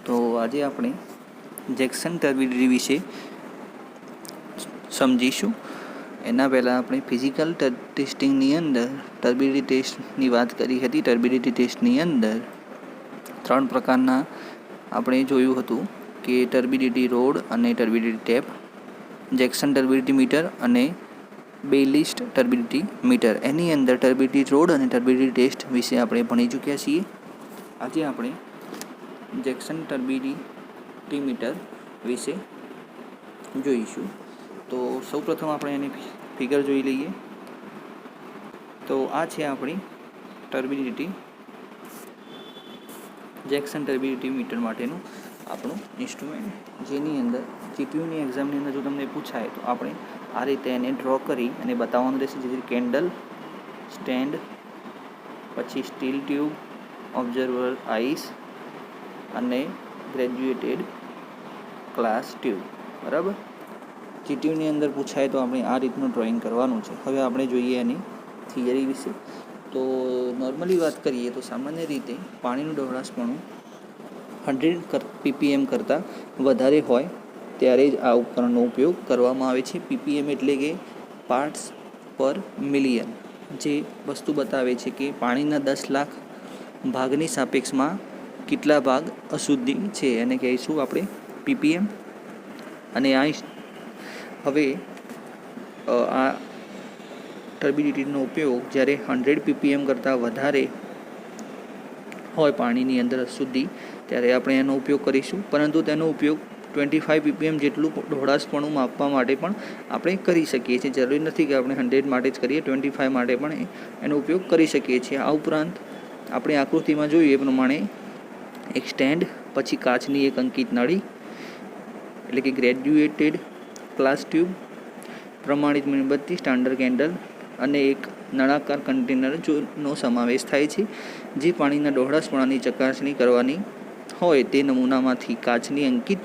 તો આજે આપણે જેક્સન ટર્બિડિટી વિશે સમજીશું. એના પહેલાં આપણે ફિઝિકલ ટેસ્ટિંગની અંદર ટર્બિડિટી ટેસ્ટની વાત કરી હતી. ટર્બિડિટી ટેસ્ટની અંદર 3 પ્રકારના આપણે જોયું હતું કે ટર્બિડિટી રોડ અને ટર્બિડિટી ટેપ, જેક્સન ટર્બિડિટી મીટર અને બેઇલિસ્ટ ટર્બિડિટી મીટર. એની અંદર ટર્બિડિટી રોડ અને ટર્બિડિટી ટેસ્ટ વિશે આપણે ભણી ચૂક્યા છીએ. આજે આપણે જેક્સન ટર્બિડિટી મીટર વિશે જોઈશું. તો સૌપ્રથમ આપણે એની ફિગર જોઈ લઈએ. તો આ છે આપણી ટર્બિડિટી જેક્સન ટર્બિડિટી મીટર માટેનું આપણું ઇન્સ્ટ્રુમેન્ટ, જેની અંદર જીપીયુની એક્ઝામની અંદર જો તમને પૂછાય તો આપણે આ રીતે એને ડ્રો કરી અને બતાવવાનું રહેશે. જેથી કેન્ડલ, સ્ટેન્ડ, પછી સ્ટીલ ટ્યુબ, ઓબ્ઝર્વર આઈસ અને ગ્રેજ્યુએટેડ ગ્લાસ ટ્યુબ. બરાબર, જીટીયુની અંદર પૂછાય તો આપણે આ રીતનું ડ્રોઈંગ કરવાનું છે. હવે આપણે જોઈએ એની થિયરી વિશે. તો નોર્મલી વાત કરીએ તો સામાન્ય રીતે પાણીનું ડહોળાશપણું 100 ppm કરતાં વધારે હોય ત્યારે જ આ ઉપકરણનો ઉપયોગ કરવામાં આવે છે. ppm એટલે કે પાર્ટ્સ પર મિલિયન, જે વસ્તુ બતાવે છે કે પાણીના 10 લાખ ભાગની સાપેક્ષમાં કેટલા ભાગ અશુદ્ધિ છે, એને કહીશું આપણે ppm. અને હવે આ ટર્બિડિટીનો ઉપયોગ જ્યારે 100 ppm કરતાં વધારે હોય પાણીની અંદર અશુદ્ધિ, ત્યારે આપણે એનો ઉપયોગ કરીશું. પરંતુ તેનો ઉપયોગ 25 ppm જેટલું ડહોળાશપણું માપવા માટે પણ આપણે કરી શકીએ છીએ. જરૂરી નથી કે આપણે 100 માટે જ કરીએ, 25 માટે પણ એનો ઉપયોગ કરી શકીએ છીએ. આ ઉપરાંત આપણે આકૃતિમાં જોઈએ એ પ્રમાણે એક સ્ટેન્ડ, પછી કાચની એક અંકિત નળી એટલે કે ગ્રેજ્યુએટેડ ગ્લાસ ટ્યુબ, પ્રમાણિત મીણબત્તી સ્ટાન્ડર્ડ કેન્ડલ અને એક નળાકાર કન્ટેનરનો સમાવેશ થાય છે. જે પાણીના ડહોળાશપણાની ચકાસણી કરવાની હોય તે નમૂનામાંથી કાચની અંકિત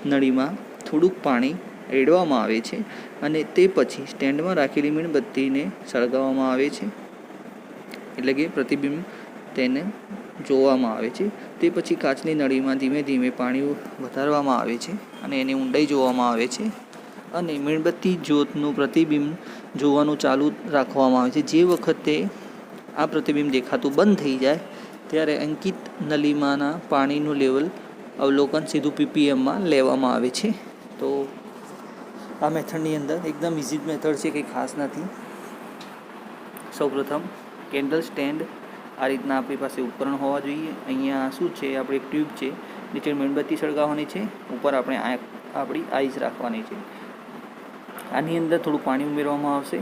નળીમાં થોડુંક પાણી રેડવામાં આવે છે અને તે પછી સ્ટેન્ડમાં રાખેલી મીણબત્તીને સળગાવવામાં આવે છે, એટલે કે પ્રતિબિંબ તેને જોવામાં આવે છે. તે પછી કાચની નળીમાં ધીમે ધીમે પાણી વધારવામાં આવે છે અને એની ઊંડાઈ જોવામાં આવે છે અને મીણબત્તી જ્યોતનું પ્રતિબિંબ જોવાનું ચાલુ રાખવામાં આવે છે. જે વખતે આ પ્રતિબિંબ દેખાતું બંધ થઈ જાય ત્યારે અંકિત નળીમાંના પાણીનું લેવલ અવલોકન સીધું ppmમાં લેવામાં આવે છે. તો આ મેથડની અંદર એકદમ ઇઝી મેથડ છે, કંઈ ખાસ નથી. સૌપ્રથમ કેન્ડલ, સ્ટેન્ડ, આ રીતના આપણી પાસે ઉપકરણ હોવા જોઈએ. અહીંયા શું છે, આપણે એક ટ્યુબ છે, નીચે મીણબત્તી સળગાવવાની છે, ઉપર આપણે આપણી આઈસ રાખવાની છે. આની અંદર થોડું પાણી ઉમેરવામાં આવશે,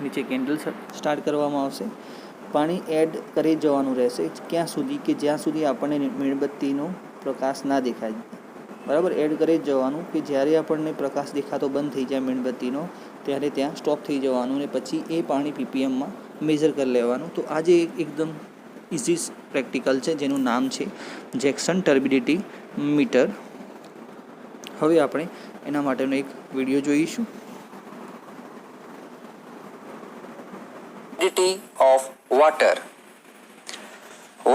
નીચે કેન્ડલ સ્ટાર્ટ કરવામાં આવશે. પાણી એડ કરી જવાનું રહેશે ક્યાં સુધી કે જ્યાં સુધી આપણને મીણબત્તીનો પ્રકાશ ના દેખાય. બરાબર, એડ કરી જવાનું કે જ્યારે આપણને પ્રકાશ દેખાતો બંધ થઈ જાય મીણબત્તીનો, ત્યારે ત્યાં સ્ટોપ થઈ જવાનું અને પછી એ પાણી ppmમાં મેઝર કરી લેવાનું. તો આજે એકદમ ઇઝી પ્રેક્ટિકલ છે, જેનું નામ છે જેક્સન ટર્બિડિટી મીટર. હવે આપણે એના માટેનો એક વિડીયો જોઈશું. Of water.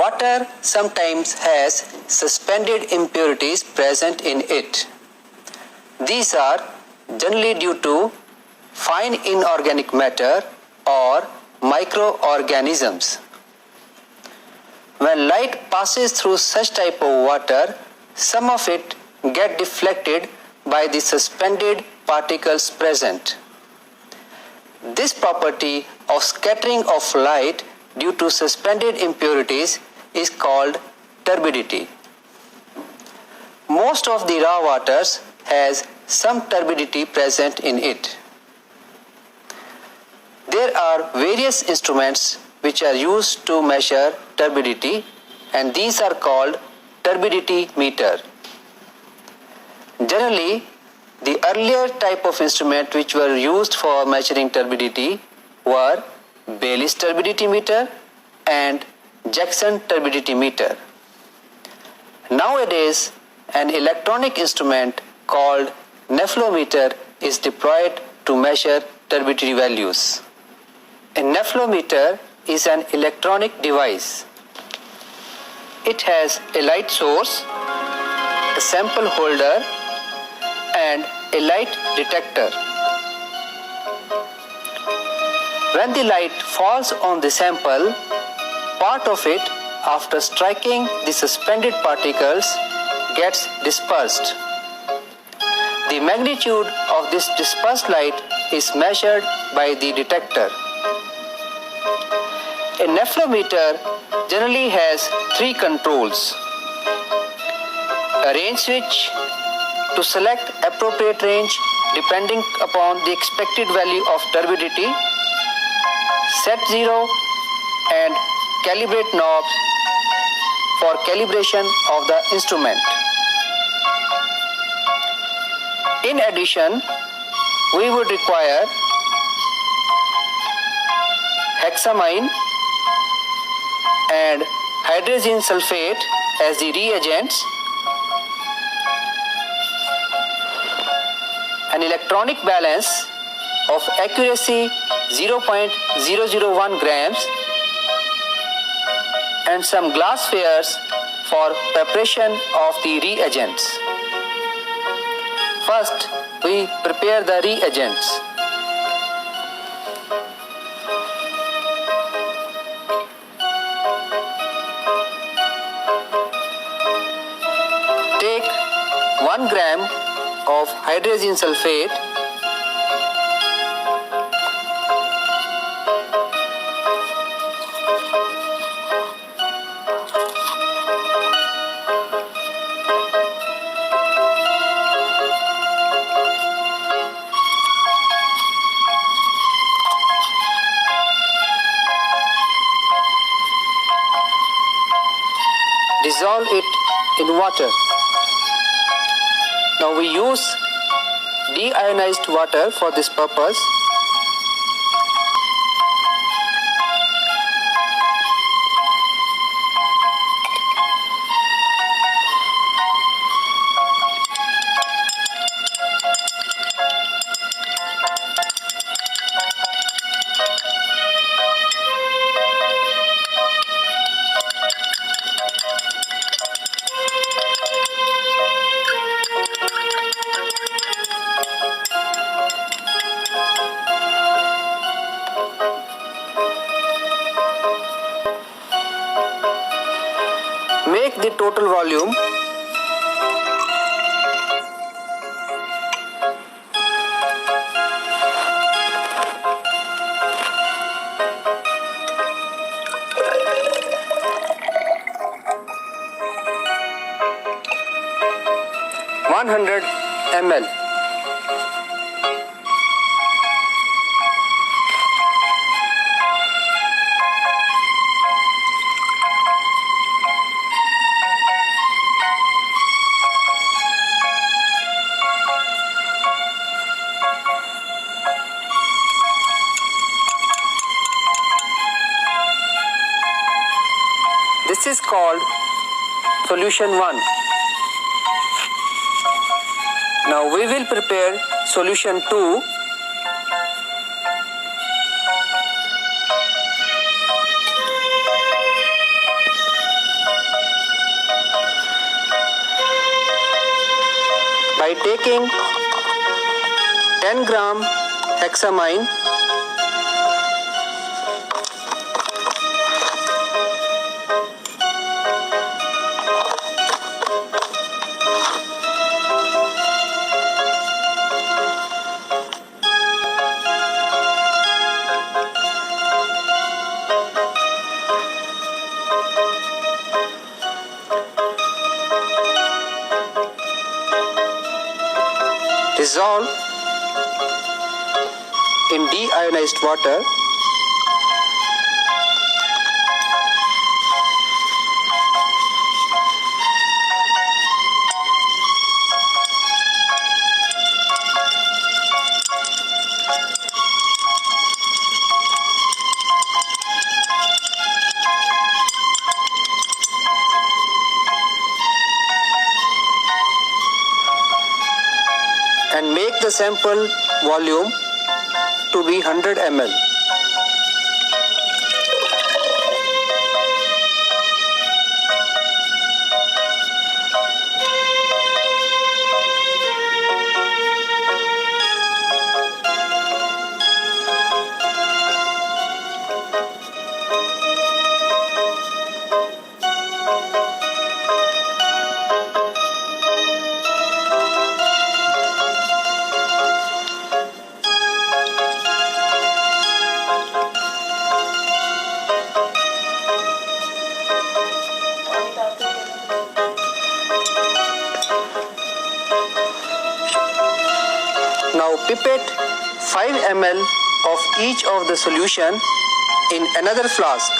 Water sometimes has suspended impurities present in it. These are generally due to fine inorganic matter or microorganisms. When light passes through such type of water, some of it get deflected by the suspended particles present. This property of scattering of light due to suspended impurities is called turbidity. Most of the raw waters has some turbidity present in it. There are various instruments which are used to measure turbidity, and these are called turbidity meter. Generally, the earlier type of instrument which were used for measuring turbidity were Baylis turbidity meter and Jackson turbidity meter. Nowadays, an electronic instrument called nephelometer is deployed to measure turbidity values. A nephelometer is an electronic device. It has a light source a sample holder, and a light detector. When the light falls on the sample, part of it, after striking the suspended particles, gets dispersed. The magnitude of this dispersed light is measured by the detector. A nephelometer generally has 3 controls: a range switch to select appropriate range depending upon the expected value of turbidity, set zero, and calibrate knobs for calibration of the instrument. In addition, we would require hexamine and hydrazine sulfate as the reagents, an electronic balance of accuracy 0.001 grams, and some glass spheres for preparation of the reagents. First, we prepare the reagents. Take 1 gram of hydrazine sulfate, dissolve it in water. Now we use deionized water for this purpose. Make the total volume ml. This is called solution 1. Now we will prepare solution 2. By taking 10 gram hexamine, dissolve in deionized water, and make the sample volume to be 100 ml. pipette 5 ml of each of the solution in another flask.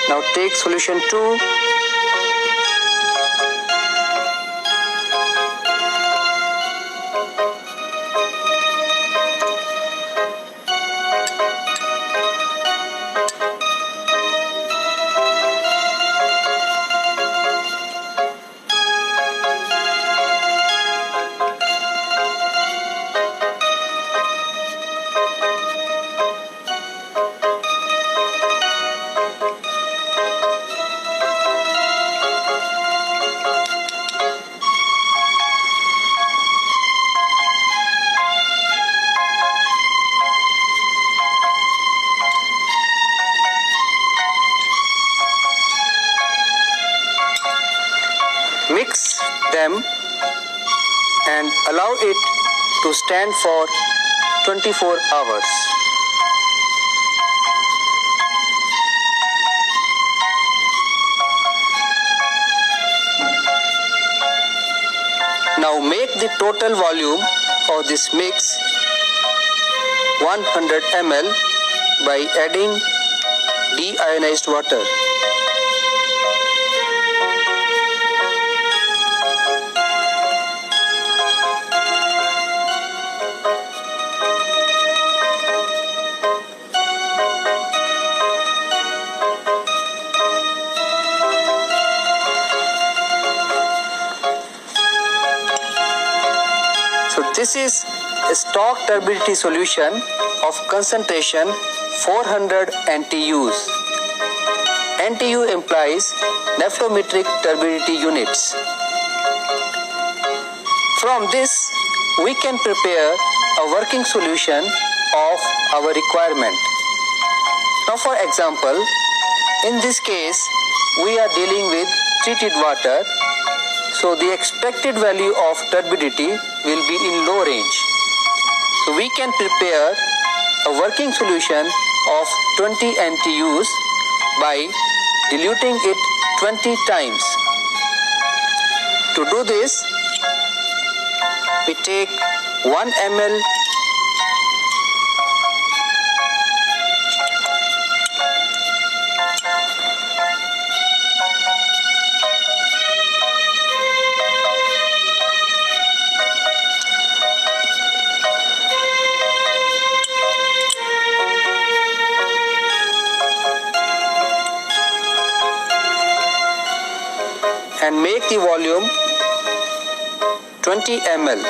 Now take solution 2. Mix them and allow it to stand for 24 hours. Now make the total volume of this mix 100 ml by adding deionized water. So this is a stock turbidity solution of concentration 400 NTUs. NTU implies nephthometric turbidity units. From this, we can prepare a working solution of our requirement. Now for example, in this case, we are dealing with treated water. So the expected value of turbidity will be in low range. So we can prepare a working solution of 20 NTUs by diluting it 20 times. To do this, we take 1 ml and make the volume 20 ml.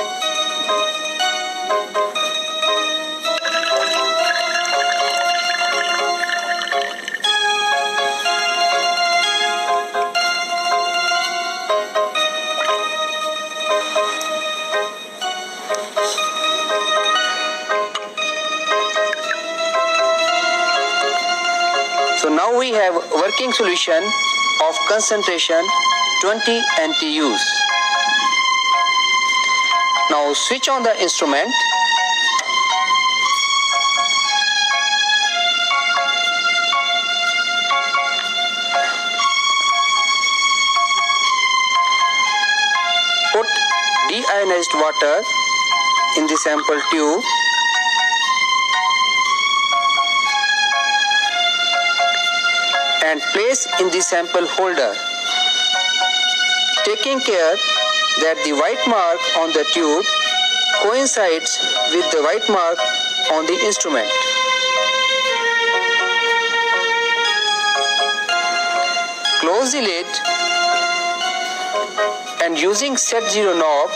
So now we have working solution of concentration 20 NTUs. Now switch on the instrument. Put deionized water in the sample tube. And place in the sample holder, taking care that the white mark on the tube coincides with the white mark on the instrument. Close the lid and using set 0 knob,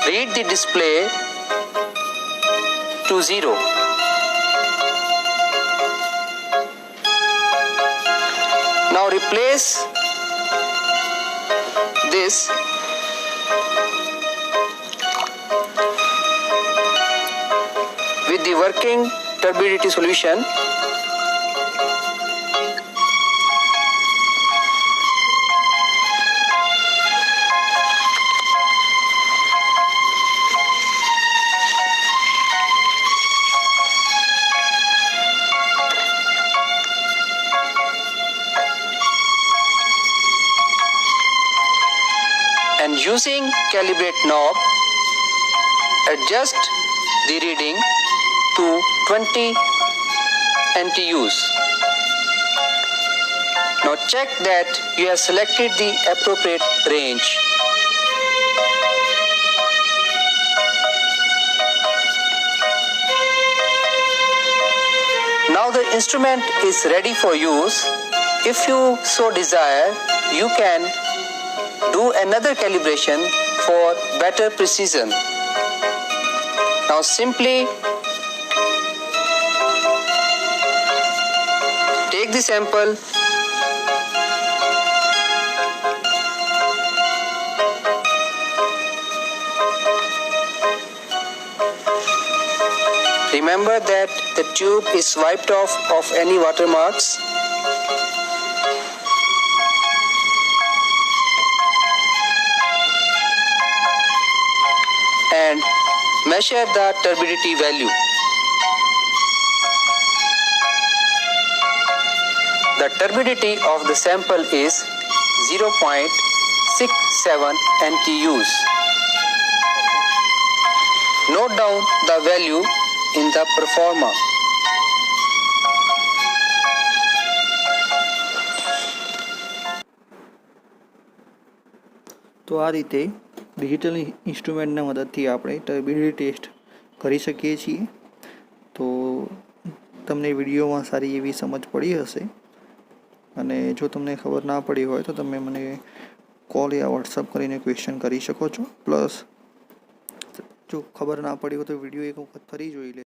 read the display to 0. Now replace this with the working turbidity solution. And using calibrate knob, adjust the reading to 20 NTUs. Now check that you have selected the appropriate range. Now the instrument is ready for use. If you so desire, you can do another calibration for better precision. Now simply take the sample, remember that the tube is wiped off of any watermarks. And measure the turbidity value. The turbidity of the sample is 0.67 NTUs. Note down the value in the proforma. તો આ રીતે digital ઇન્સ્ટ્રુમેન્ટના મદદથી આપણે ટર્બિડિટી test કરી શકીએ છીએ. તો તમને વિડીયોમાં સારી એવી સમજ પડી હશે, અને જો તમને ખબર ના પડી હોય તો તમે મને કોલ યા વોટ્સઅપ કરીને ક્વેશ્ચન કરી શકો છો. પ્લસ જો ખબર ના પડી હોય તો વિડીયો એક વખત ફરી જોઈ લે.